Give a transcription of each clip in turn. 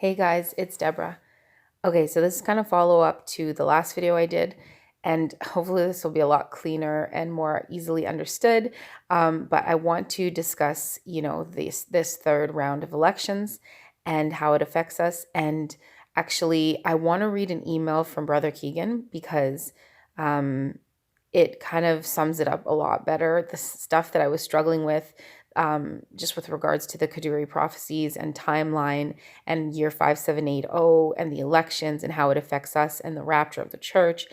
Hey guys, it's Deborah. Okay, so this is kind of follow up to the last video I did, and hopefully this will be a lot cleaner and more easily understood. But I want to discuss, this third round of elections and how it affects us. And actually, I want to read an email from Brother Keegan because it kind of sums it up a lot better. The stuff that I was struggling with, just with regards to the Kaduri prophecies and timeline and year 5780 and the elections and how it affects us and the rapture of the church,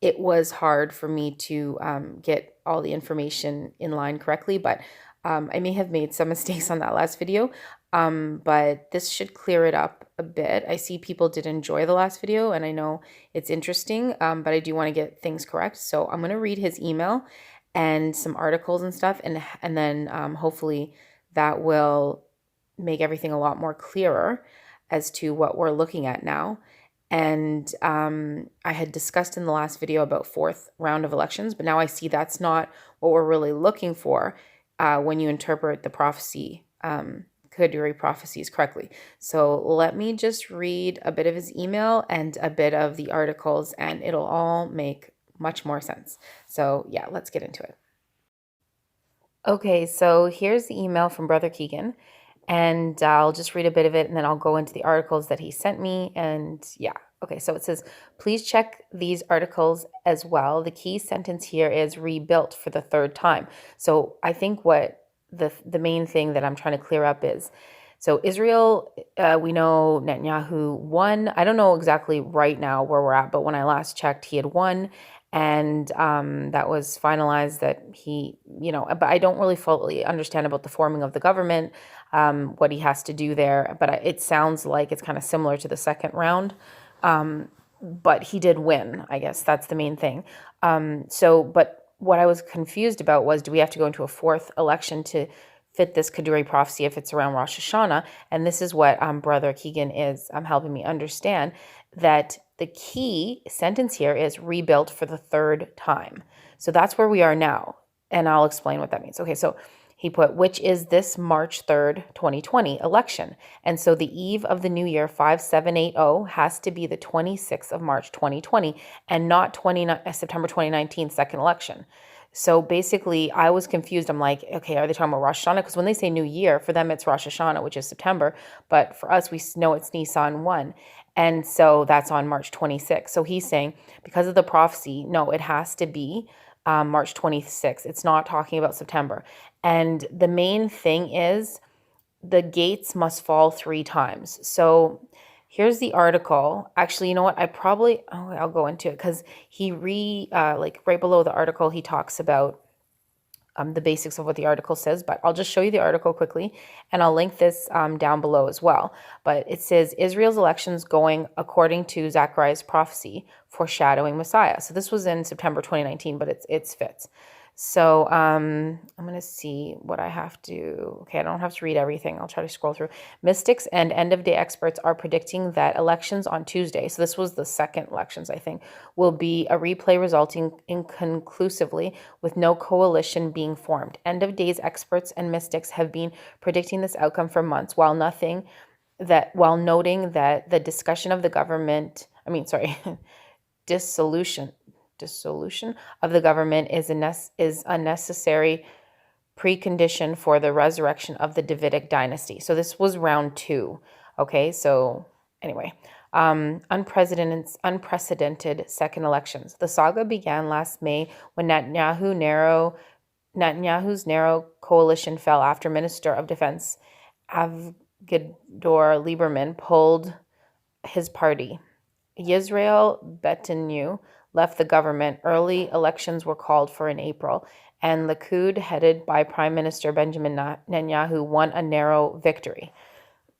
it was hard for me to get all the information in line correctly, but I may have made some mistakes on that last video, but this should clear it up a bit. I see people did enjoy the last video, and I know it's interesting, but I do want to get things correct. So I'm going to read his email and some articles and stuff, and then hopefully that will make everything a lot more clearer as to what we're looking at now. And I had discussed in the last video about fourth round of elections, but now I see that's not what we're really looking for when you interpret the prophecy, Kaduri prophecies correctly. So let me just read a bit of his email and a bit of the articles, and it'll all make much more sense. So yeah, let's get into it. Okay, so here's the email from Brother Keegan, and I'll just read a bit of it and then I'll go into the articles that he sent me. And yeah, okay, so it says, please check these articles as well. The key sentence here is rebuilt for the third time. So I think what the main thing that I'm trying to clear up is, so Israel, we know Netanyahu won. I don't know exactly right now where we're at, but when I last checked, he had won. And that was finalized that he, but I don't really fully understand about the forming of the government, what he has to do there. But it sounds like it's kind of similar to the second round. But he did win, I guess. That's the main thing. But what I was confused about was, do we have to go into a fourth election to fit this Kaduri prophecy if it's around Rosh Hashanah? And this is what Brother Keegan is helping me understand, that the key sentence here is rebuilt for the third time. So that's where we are now. And I'll explain what that means. Okay, so he put, which is this March 3rd, 2020 election. And so the eve of the new year, 5780, has to be the 26th of March, 2020, and not September 2019 second election. So basically, I was confused. I'm like, okay, are they talking about Rosh Hashanah? Because when they say New Year, for them it's Rosh Hashanah, which is September. But for us, we know it's Nisan 1. And so that's on March 26th. So he's saying, because of the prophecy, no, it has to be March 26th. It's not talking about September. And the main thing is the gates must fall 3 times. So here's the article. Actually, you know what? I'll go into it because he right below the article, he talks about the basics of what the article says, but I'll just show you the article quickly, and I'll link this down below as well. But it says, Israel's elections going according to Zechariah's prophecy, foreshadowing Messiah. So this was in September 2019, but it's fits. So I'm going to see what I have to, okay, I don't have to read everything. I'll try to scroll through. Mystics and end-of-day experts are predicting that elections on Tuesday, so this was the second elections, I think, will be a replay resulting inconclusively with no coalition being formed. End-of-days experts and mystics have been predicting this outcome for months, while noting that the discussion of the government, dissolution of the government is a necessary precondition for the resurrection of the Davidic dynasty. So this was round 2. Okay, so anyway, unprecedented second elections. The saga began last May when Netanyahu's narrow coalition fell after Minister of Defense Avigdor Lieberman pulled his party. Yisrael Beitenu left the government. Early elections were called for in April, and Likud, headed by Prime Minister Benjamin Netanyahu, won a narrow victory.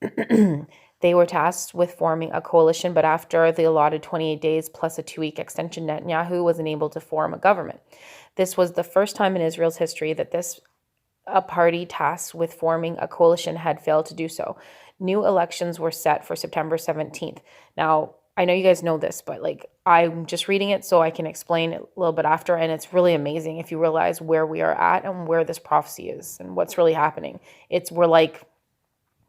They were tasked with forming a coalition, but after the allotted 28 days plus a 2-week extension, Netanyahu was unable to form a government. This was the first time in Israel's history that a party tasked with forming a coalition had failed to do so. New elections were set for September 17th. Now, I know you guys know this, but I'm just reading it so I can explain it a little bit after. And it's really amazing if you realize where we are at and where this prophecy is and what's really happening. We're like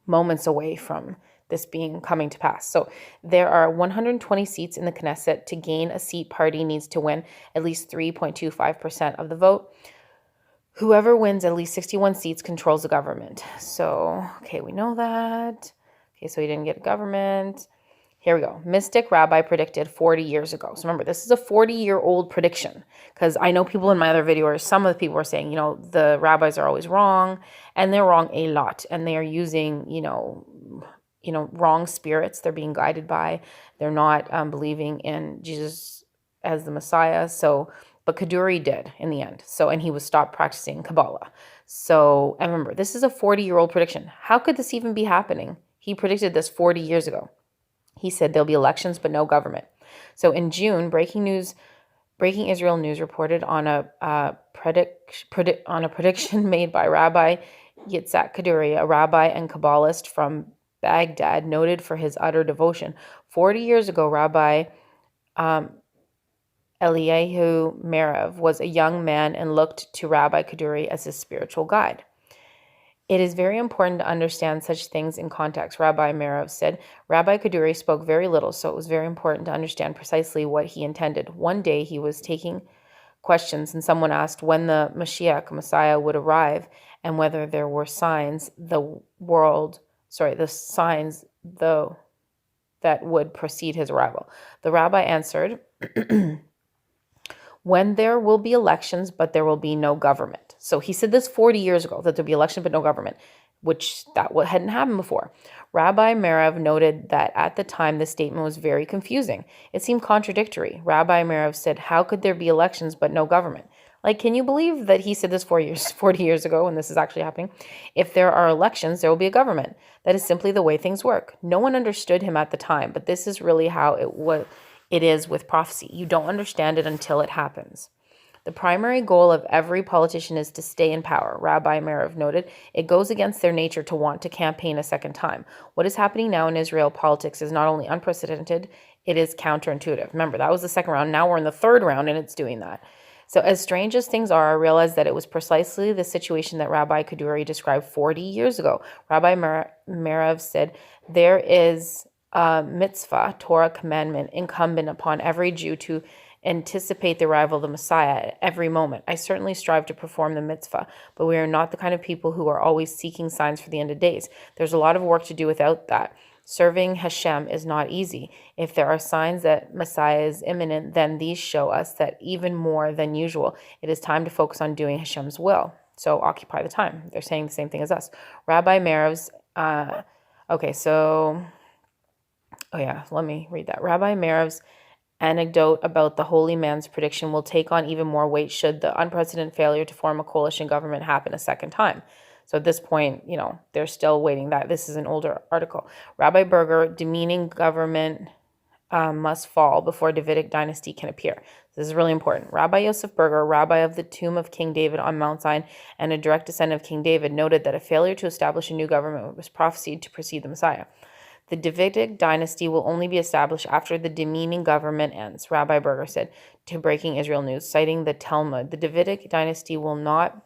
moments away from this being coming to pass. So there are 120 seats in the Knesset. To gain a seat, party needs to win at least 3.25% of the vote. Whoever wins at least 61 seats controls the government. So, okay, we know that. Okay, so he didn't get government. Here we go. Mystic Rabbi predicted 40 years ago. So remember, this is a 40-year-old prediction, because I know people in my other videos, some of the people are saying, the rabbis are always wrong, and they're wrong a lot, and they are using, wrong spirits they're being guided by. They're not believing in Jesus as the Messiah. But Kaduri did in the end. And he was stopped practicing Kabbalah. So, and remember, this is a 40-year-old prediction. How could this even be happening? He predicted this 40 years ago. He said there'll be elections, but no government. So in June, Breaking Israel News reported on a prediction made by Rabbi Yitzhak Kaduri, a rabbi and Kabbalist from Baghdad, noted for his utter devotion. 40 years ago, Rabbi Eliyahu Merev was a young man and looked to Rabbi Kaduri as his spiritual guide. It is very important to understand such things in context, Rabbi Merev said. Rabbi Kaduri spoke very little, so it was very important to understand precisely what he intended. One day he was taking questions and someone asked when the Mashiach, Messiah, would arrive and whether there were signs that would precede his arrival. The rabbi answered, when there will be elections, but there will be no government. So he said this 40 years ago, that there'll be election, but no government, which hadn't happened before. Rabbi Merev noted that at the time, this statement was very confusing. It seemed contradictory. Rabbi Merev said, how could there be elections, but no government? Like, can you believe that he said this 40 years ago, and this is actually happening? If there are elections, there will be a government. That is simply the way things work. No one understood him at the time, but this is really how it is with prophecy. You don't understand it until it happens. The primary goal of every politician is to stay in power, Rabbi Merev noted. It goes against their nature to want to campaign a second time. What is happening now in Israel politics is not only unprecedented, it is counterintuitive. Remember, that was the second round. Now we're in the third round and it's doing that. So as strange as things are, I realized that it was precisely the situation that Rabbi Kaduri described 40 years ago. Rabbi Merev said, there is a mitzvah, Torah commandment, incumbent upon every Jew to anticipate the arrival of the Messiah at every moment. I certainly strive to perform the mitzvah, but we are not the kind of people who are always seeking signs for the end of days. There's a lot of work to do without that. Serving Hashem is not easy. If there are signs that Messiah is imminent, then these show us that even more than usual, it is time to focus on doing Hashem's will. So occupy the time. They're saying the same thing as us. Rabbi Merev's, let me read that. Rabbi Merev's anecdote about the holy man's prediction will take on even more weight should the unprecedented failure to form a coalition government happen a second time. So at this point, they're still waiting. That this is an older article. Rabbi Berger, demeaning government must fall before Davidic dynasty can appear. This is really important. Rabbi Yosef Berger, rabbi of the tomb of King David on Mount Zion and a direct descendant of King David, noted that a failure to establish a new government was prophesied to precede the Messiah. The Davidic dynasty will only be established after the demeaning government ends, Rabbi Berger said to Breaking Israel News, citing the Talmud. The Davidic dynasty will not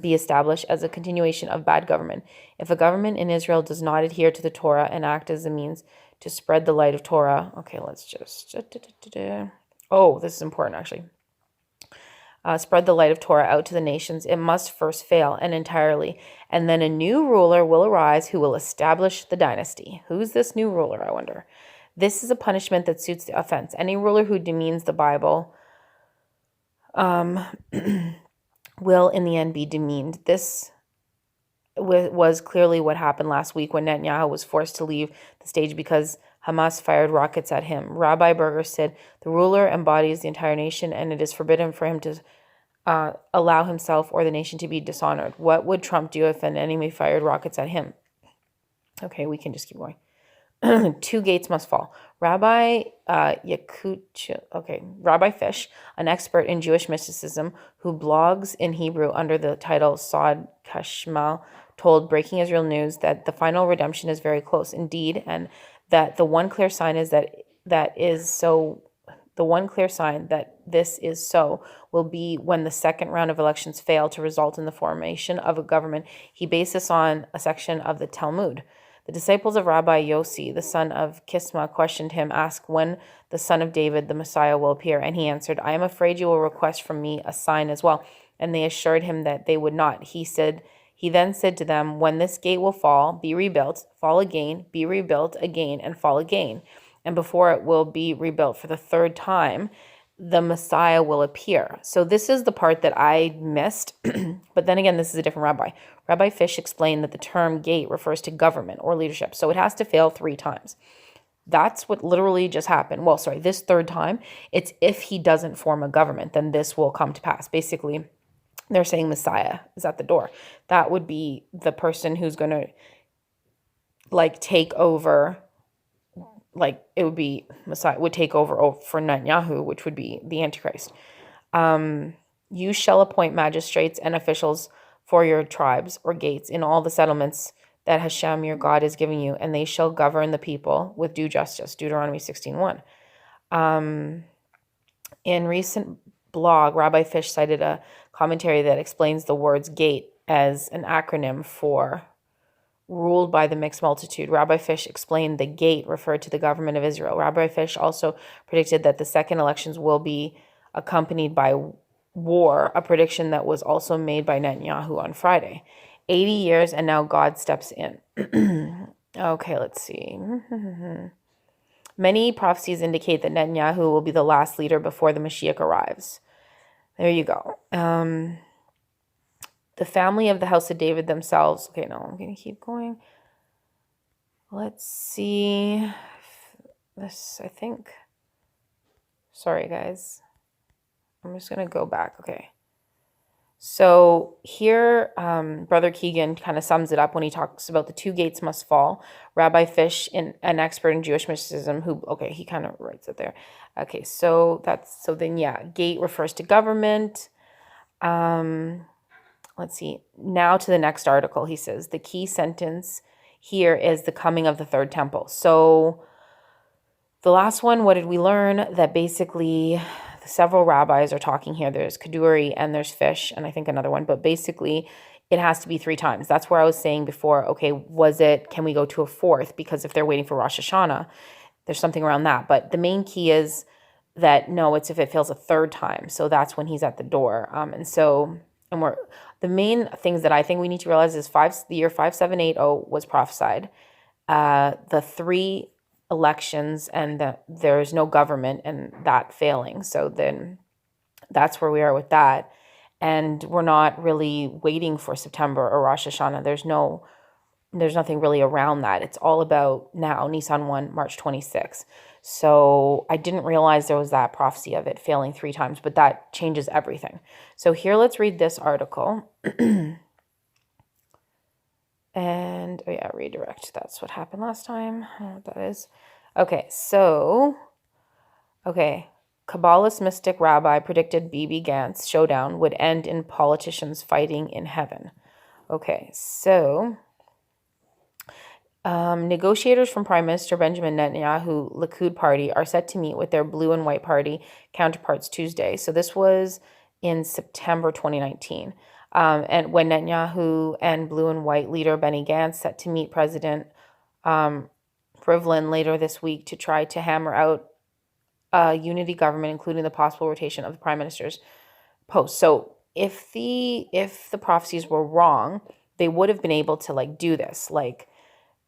be established as a continuation of bad government. If a government in Israel does not adhere to the Torah and act as a means to spread the light of Torah, let's just, this is important actually. Spread the light of Torah out to the nations, it must first fail and entirely, and then a new ruler will arise who will establish the dynasty. Who's this new ruler, I wonder? This is a punishment that suits the offense. Any ruler who demeans the Bible will in the end be demeaned. This was clearly what happened last week when Netanyahu was forced to leave the stage because Hamas fired rockets at him. Rabbi Berger said, the ruler embodies the entire nation and it is forbidden for him to allow himself or the nation to be dishonored. What would Trump do if an enemy fired rockets at him? Okay, we can just keep going. Two gates must fall. Rabbi Fish, an expert in Jewish mysticism who blogs in Hebrew under the title Sod Kashmal, told Breaking Israel News that the final redemption is very close indeed, and that the one clear sign that this is so will be when the second round of elections fail to result in the formation of a government. He based this on a section of the Talmud. The disciples of Rabbi Yossi, the son of Kisma, questioned him, asked when the son of David, the Messiah, will appear. And he answered, I am afraid you will request from me a sign as well. And they assured him that they would not. He then said to them, when this gate will fall, be rebuilt, fall again, be rebuilt again, and fall again. And before it will be rebuilt for the third time, the Messiah will appear. So this is the part that I missed. But then again, this is a different rabbi. Rabbi Fish explained that the term gate refers to government or leadership. So it has to fail 3 times. That's what literally just happened. Well, sorry, this third time, it's if he doesn't form a government, then this will come to pass. Basically, they're saying Messiah is at the door. That would be the person who's going to take over. It would be Messiah would take over for Netanyahu, which would be the Antichrist. You shall appoint magistrates and officials for your tribes or gates in all the settlements that Hashem your God is giving you, and they shall govern the people with due justice. Deuteronomy 16:1. In recent blog, Rabbi Fish cited a commentary that explains the words gate as an acronym for ruled by the mixed multitude. Rabbi Fish explained the gate referred to the government of Israel. Rabbi Fish also predicted that the second elections will be accompanied by war, a prediction that was also made by Netanyahu on Friday. 80 years and now God steps in. Okay, let's see. Many prophecies indicate that Netanyahu will be the last leader before the Mashiach arrives. There you go. The family of the house of David themselves. Okay, no, I'm going to keep going. Let's see. This, I think. Sorry, guys. I'm just going to go back. Okay. So here, Brother Keegan kind of sums it up when he talks about the 2 gates must fall. Rabbi Fish, an expert in Jewish mysticism, he kind of writes it there. Okay, so gate refers to government. Let's see. Now to the next article, he says, the key sentence here is the coming of the third temple. So the last one, what did we learn? That basically several rabbis are talking here. There's Kaduri and there's Fish and I think another one. But basically, it has to be 3 times. That's where I was saying before, okay, can we go to a 4th? Because if they're waiting for Rosh Hashanah, there's something around that. But the main key is that, no, it's if it fails a 3rd time. So that's when he's at the door. The main things that I think we need to realize is the year 5780 was prophesied. The 3 elections and there's no government and that failing. So then that's where we are with that. And we're not really waiting for September or Rosh Hashanah. There's nothing really around that. It's all about now, Nisan 1, March 26. So I didn't realize there was that prophecy of it failing 3 times, but that changes everything. So here, let's read this article. And, redirect. That's what happened last time. I don't know what that is. Okay, so, Kabbalist mystic rabbi predicted Bibi Gantz showdown would end in politicians fighting in heaven. Okay, so negotiators from Prime Minister Benjamin Netanyahu Likud party are set to meet with their blue and white party counterparts Tuesday. So this was in September 2019. And when Netanyahu and blue and white leader Benny Gantz set to meet President Rivlin later this week to try to hammer out a unity government, including the possible rotation of the prime minister's post. So if the prophecies were wrong, they would have been able to do this,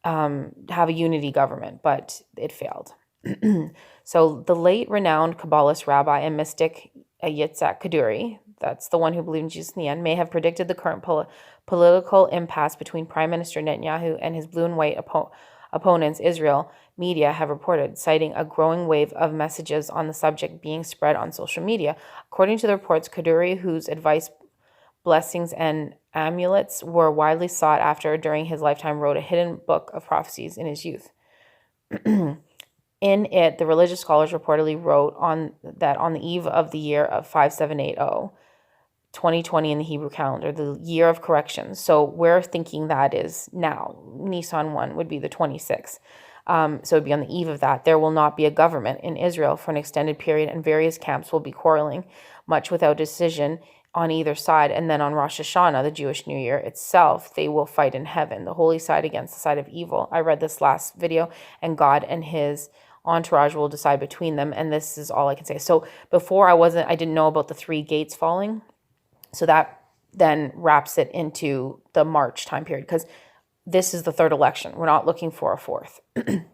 have a unity government, but it failed. So the late renowned Kabbalist rabbi and mystic Yitzhak Kaduri, that's the one who believed in Jesus in the end, may have predicted the current political impasse between Prime Minister Netanyahu and his blue and white opponents, Israel media have reported, citing a growing wave of messages on the subject being spread on social media. According to the reports, Kaduri, whose advice, blessings, and amulets were widely sought after during his lifetime, wrote a hidden book of prophecies in his youth. In it, the religious scholars reportedly wrote on the eve of the year of 5780, 2020 in the Hebrew calendar, the year of correction. So we're thinking that is now. Nisan 1 would be the 26th. So it would be on the eve of that. There will not be a government in Israel for an extended period, and various camps will be quarreling, much without decision on either side. And then on Rosh Hashanah, the Jewish New Year itself, they will fight in heaven, the holy side against the side of evil. I read this last video, and God and his entourage will decide between them. And this is all I can say. So before I didn't know about the 3 gates falling. So that then wraps it into the March time period, because this is the 3rd election. We're not looking for a 4th. And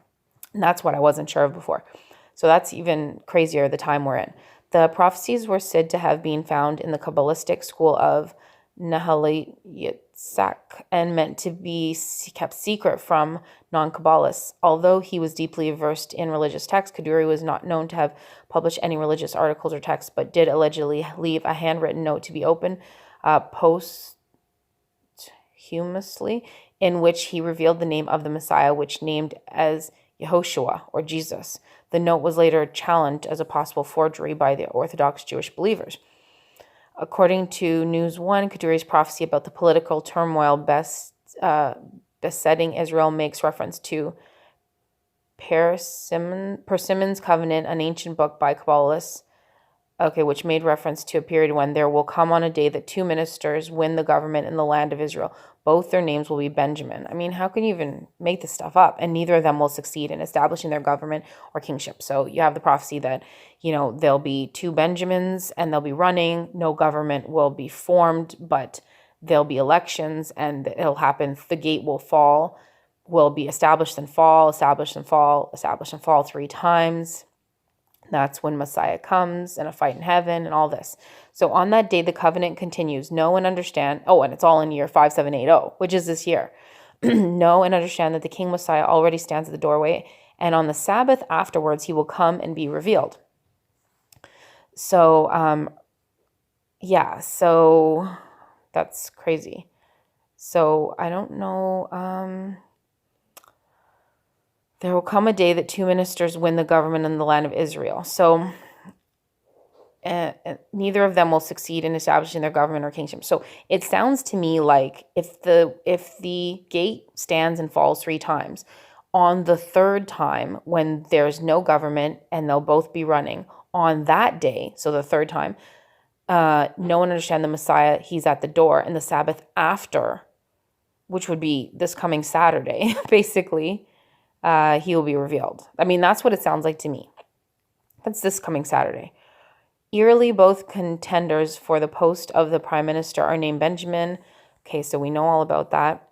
that's what I wasn't sure of before. So that's even crazier, the time we're in. The prophecies were said to have been found in the Kabbalistic school of Nahal Yitzhak and meant to be kept secret from non-Kabbalists. Although he was deeply versed in religious texts, Kaduri was not known to have published any religious articles or texts, but did allegedly leave a handwritten note to be opened posthumously, in which he revealed the name of the Messiah, which named as Yehoshua, or Jesus. The note was later challenged as a possible forgery by the Orthodox Jewish believers. According to News 1, Kaduri's prophecy about the political turmoil besetting Israel makes reference to Persimmon's Covenant, an ancient book by Kabbalists, which made reference to a period when there will come on a day that 2 ministers win the government in the land of Israel. Both their names will be Benjamin. I mean, how can you even make this stuff up? And neither of them will succeed in establishing their government or kingship. So you have the prophecy that, there'll be 2 Benjamins and they'll be running. No government will be formed, but there'll be elections and it'll happen. The gate will fall, will be established and fall, established and fall, established and fall 3 times. That's when Messiah comes and a fight in heaven and all this. So on that day, the covenant continues. Know and understand. Oh, and it's all in year 5780, which is this year. Know and understand that the King Messiah already stands at the doorway, and on the Sabbath afterwards, he will come and be revealed. So, so that's crazy. So I don't know. There will come a day that 2 ministers win the government in the land of Israel. So neither of them will succeed in establishing their government or kingship. So it sounds to me like if the gate stands and falls 3 times, on the 3rd time when there's no government and they'll both be running, on that day, so the 3rd time, know and understand the Messiah, he's at the door, and the Sabbath after, which would be this coming Saturday, basically, he will be revealed. I mean, that's what it sounds like to me. That's this coming Saturday. Eerily, both contenders for the post of the prime minister are named Benjamin. Okay, so we know all about that.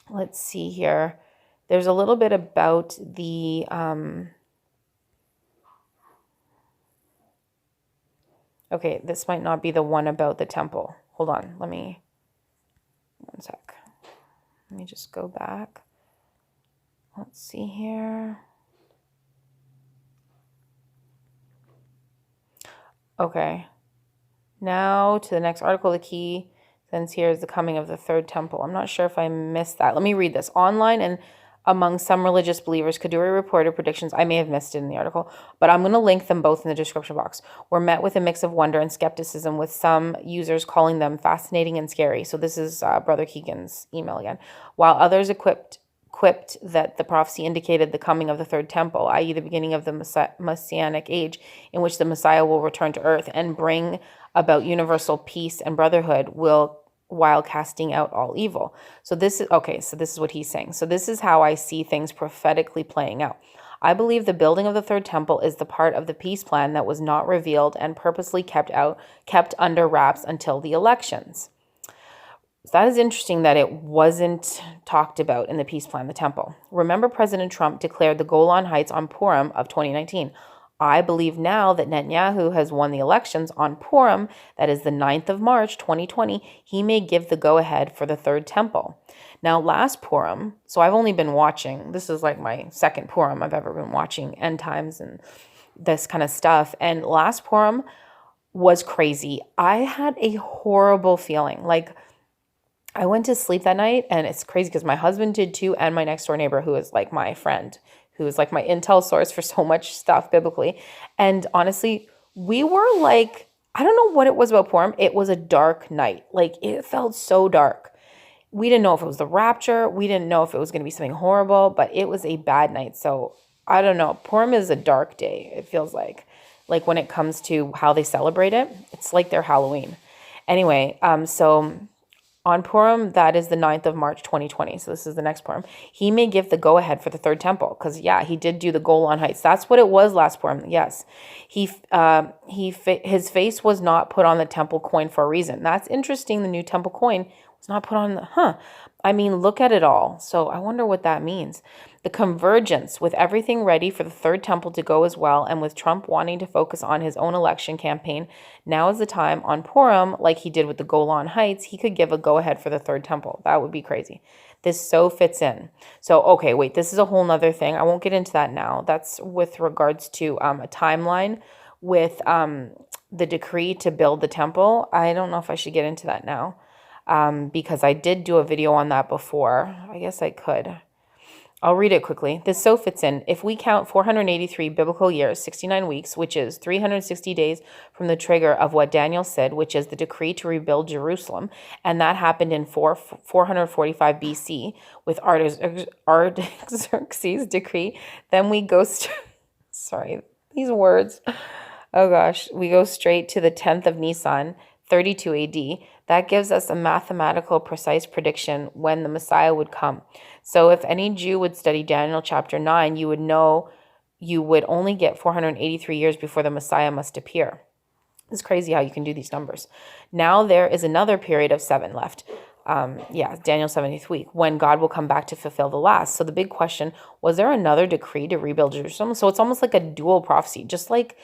Let's see here. There's a little bit about the... Okay, this might not be the one about the temple. Hold on, one sec. Let me just go back. Let's see here. Okay. Now to the next article. The key sentence here is the coming of the 3rd temple. I'm not sure if I missed that. Let me read this. Online and among some religious believers, Kaduri reported predictions. I may have missed it in the article, but I'm going to link them both in the description box. Were met with a mix of wonder and skepticism, with some users calling them fascinating and scary. So this is Brother Keegan's email again. While others quipped that the prophecy indicated the coming of the 3rd temple, i.e. the beginning of the Messianic age, in which the Messiah will return to earth and bring about universal peace and brotherhood while casting out all evil. So this is what he's saying. So this is how I see things prophetically playing out. I believe the building of the 3rd temple is the part of the peace plan that was not revealed and purposely kept under wraps until the elections. So that is interesting that it wasn't talked about in the peace plan, the temple. Remember, President Trump declared the Golan Heights on Purim of 2019. I believe now that Netanyahu has won the elections on Purim, that is the 9th of March, 2020, he may give the go-ahead for the 3rd temple. Now, last Purim, so I've only been watching, this is like my 2nd Purim I've ever been watching, end times and this kind of stuff. And last Purim was crazy. I had a horrible feeling. Like, I went to sleep that night, and it's crazy because my husband did too, and my next door neighbor, who is like my friend, who is like my intel source for so much stuff biblically. And honestly, we were like, I don't know what it was about Purim. It was a dark night. Like, it felt so dark. We didn't know if it was the rapture. We didn't know if it was going to be something horrible, but it was a bad night. So I don't know. Purim is a dark day, it feels like. like when it comes to how they celebrate it. It's like their Halloween. Anyway, so on Purim, that is the 9th of March, 2020. So this is the next Purim. He may give the go-ahead for the third temple. Because, yeah, he did do the Golan Heights. That's what it was last Purim. Yes. His face was not put on the temple coin for a reason. That's interesting. The new temple coin was not put on the, I mean, look at it all. So I wonder what that means. The convergence, with everything ready for the third temple to go as well, and with Trump wanting to focus on his own election campaign, now is the time on Purim, like he did with the Golan Heights, he could give a go-ahead for the third temple. That would be crazy. This so fits in. So, okay, wait, this is a whole nother thing. I won't get into that now. That's with regards to a timeline with the decree to build the temple. I don't know if I should get into that now because I did do a video on that before. I guess I could. I'll read it quickly. This so fits in. If we count 483 biblical years, 69 weeks, which is 360 days from the trigger of what Daniel said, which is the decree to rebuild Jerusalem, and that happened in 445 BC with Artaxerxes' decree, then we go, sorry, these words. Oh gosh, we go straight to the 10th of Nisan, 32 AD. That gives us a mathematical precise prediction when the Messiah would come. So if any Jew would study Daniel chapter 9, you would know you would only get 483 years before the Messiah must appear. It's crazy how you can do these numbers. Now there is another period of 7 left. Daniel's 70th week, when God will come back to fulfill the last. So the big question, was there another decree to rebuild Jerusalem? So it's almost like a dual prophecy, just like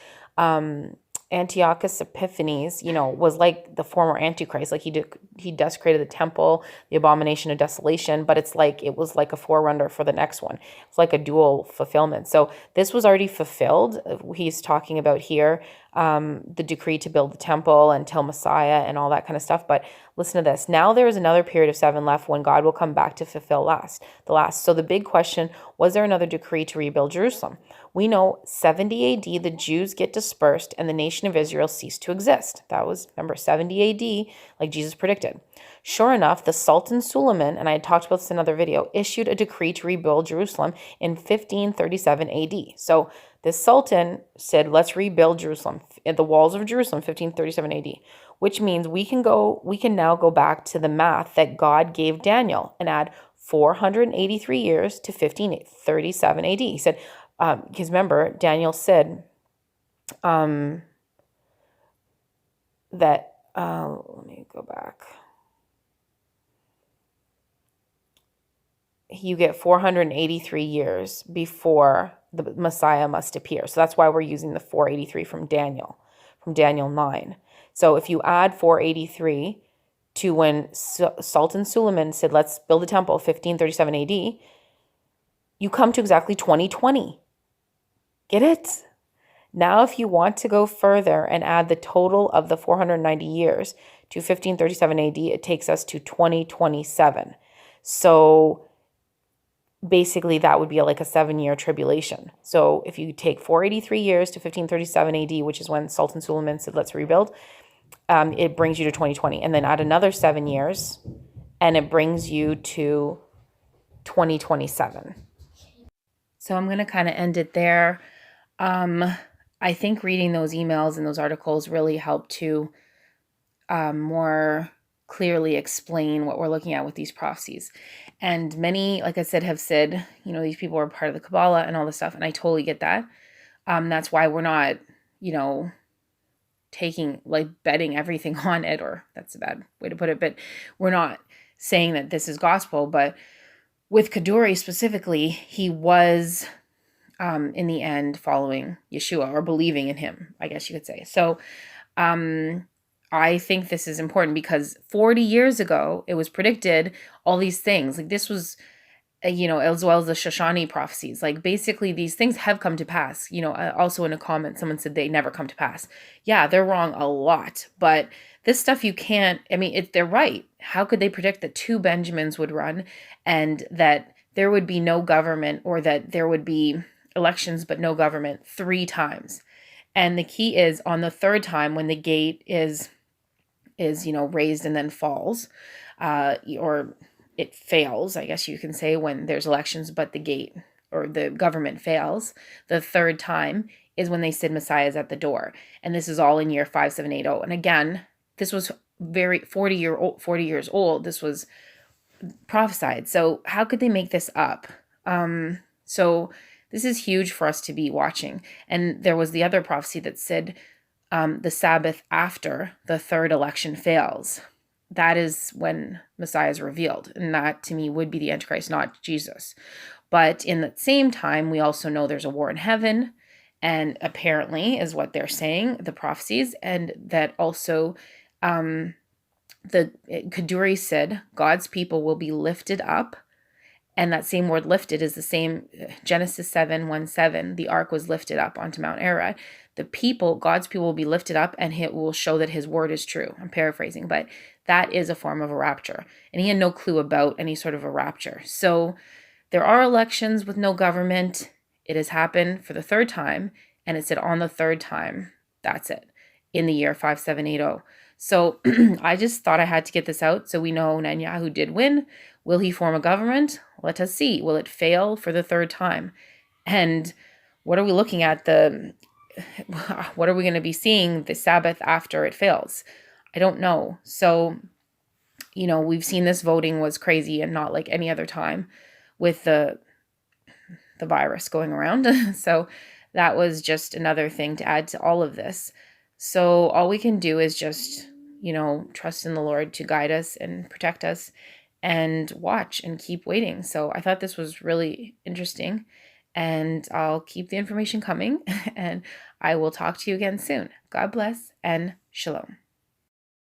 Antiochus Epiphanes, was like the former Antichrist. Like he desecrated the temple, the abomination of desolation, but it was like a forerunner for the next one. It's like a dual fulfillment. So this was already fulfilled. He's talking about here the decree to build the temple until Messiah and all that kind of stuff. But listen to this. Now there is another period of 7 left when God will come back to fulfill the last. So the big question, was there another decree to rebuild Jerusalem? We know 70 AD, the Jews get dispersed and the nation of Israel ceased to exist. That was, remember, 70 AD, like Jesus predicted. Sure enough, the Sultan Suleiman, and I had talked about this in another video, issued a decree to rebuild Jerusalem in 1537 AD. So this Sultan said, let's rebuild Jerusalem, the walls of Jerusalem, 1537 AD, which means we can now go back to the math that God gave Daniel and add 483 years to 1537 AD. He said, because remember, Daniel said that, let me go back. You get 483 years before the Messiah must appear. So that's why we're using the 483 from Daniel 9. So if you add 483 to when Sultan Suleiman said, let's build a temple, 1537 AD, you come to exactly 2020. Get it? Now, if you want to go further and add the total of the 490 years to 1537 AD, it takes us to 2027. So basically, that would be like a 7-year tribulation. So if you take 483 years to 1537 AD, which is when Sultan Suleiman said, let's rebuild, it brings you to 2020. And then add another 7 years, and it brings you to 2027. So I'm going to kind of end it there. I think reading those emails and those articles really helped to more clearly explain what we're looking at with these prophecies. And many, like I said, have said, these people are part of the Kabbalah and all this stuff, and I totally get that. That's why we're not, taking, betting everything on it, or that's a bad way to put it, but we're not saying that this is gospel. But with Kaduri specifically, he was in the end following Yeshua, or believing in him, I guess you could say. So I think this is important because 40 years ago, it was predicted all these things. This was, as well as the Shoshani prophecies. Basically, these things have come to pass. Also in a comment, someone said they never come to pass. Yeah, they're wrong a lot. But this stuff you can't, they're right. How could they predict that 2 Benjamins would run and that there would be no government, or that there would be elections but no government 3 times? And the key is on the 3rd time, when the gate is raised and then falls, or it fails, I guess you can say, when there's elections but the gate or the government fails, the 3rd time is when they said Messiah is at the door. And this is all in year 5780. And again, this was 40 years old. This was prophesied. So how could they make this up? So this is huge for us to be watching. And there was the other prophecy that said the Sabbath after the third election fails. That is when Messiah is revealed. And that to me would be the Antichrist, not Jesus. But in the same time, we also know there's a war in heaven. And apparently is what they're saying, the prophecies. And that also the Kaduri said God's people will be lifted up. And that same word lifted is the same, Genesis 7:1-7. The ark was lifted up onto Mount Ararat. God's people will be lifted up, and it will show that his word is true. I'm paraphrasing, but that is a form of a rapture. And he had no clue about any sort of a rapture. So there are elections with no government. It has happened for the third time. And it said on the third time, that's it, in the year 5780. So I just thought I had to get this out so we know Netanyahu did win. Will he form a government? Let us see. Will it fail for the third time? And what are we looking at? What are we going to be seeing the Sabbath after it fails? I don't know. So, we've seen this voting was crazy and not like any other time with the virus going around. So that was just another thing to add to all of this. So all we can do is just, trust in the Lord to guide us and protect us and watch and keep waiting. So I thought this was really interesting, and I'll keep the information coming, and I will talk to you again soon. God bless and shalom.